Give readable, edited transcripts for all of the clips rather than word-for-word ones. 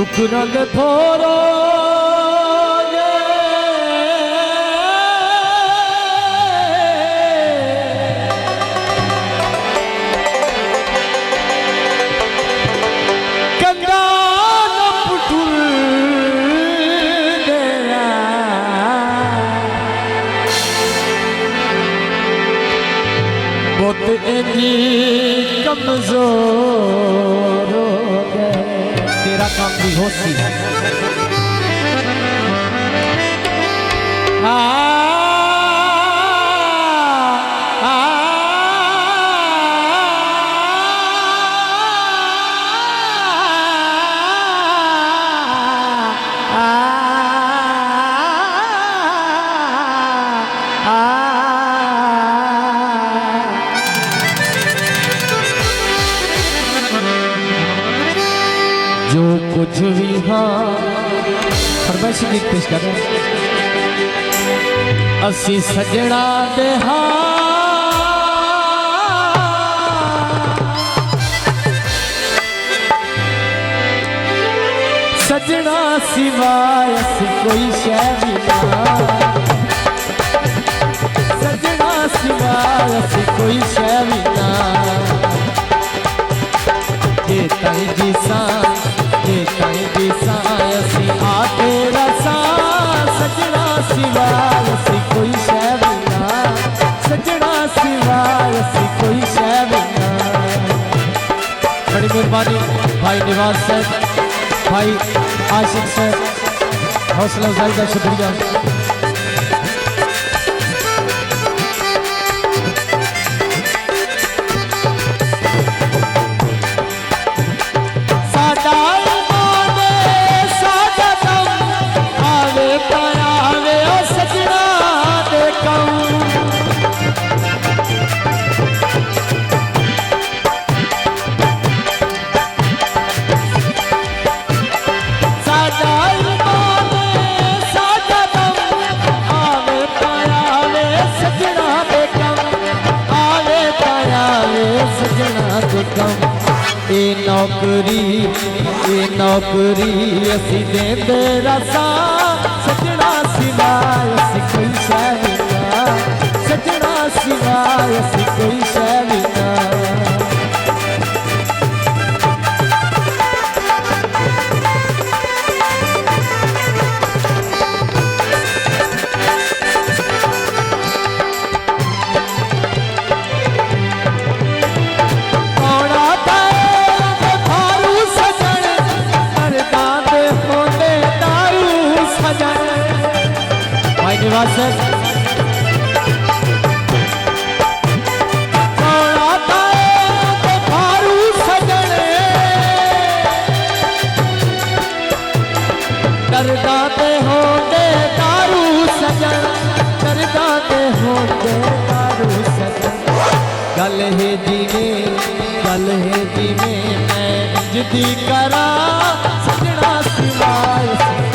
दुख रंग थोरो कमजोर हो गए। तेरा काम भी होती है जो कुछ भी हाँ फरमाइशी गीत पेश कर रहे हैं। असी सजड़ा दे सजना सिवाय असी कोई शह भी ना, सजना सिवाय असी कोई शह भी ना। ये ताई जी सा असी आके रसा सजना सिवाय असी कोई शह भी ना, सजना सिवाय असी कोई शह भी ना। बड़ी मेहरबानी भाई निवास साहब, भाई आशिक साहब, हौसला अफजाई का शुक्रिया। ए नौकरी असी देंदे रसा सजना सिवाय असी कोई शह भी ना, सजना सिवाय असी कोई शह भी ना। करदाते होंगे दारू सजन, करदाते होंगे दारू सजन। गल है जी में मैं जिदी करा सजना सिवाय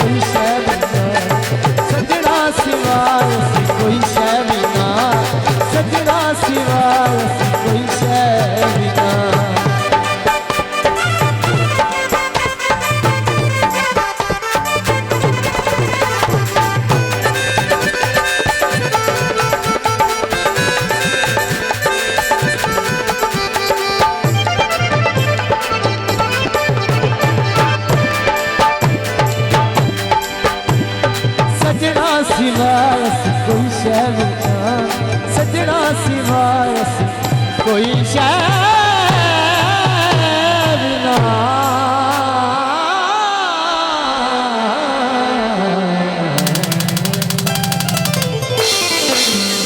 कोई शह भी ना, सजना सिवाय कोई शह भी ना, सजना सिवाय कोई शह भी ना। सिवाय कोई शह भी ना, सजना सिवाय कोई शह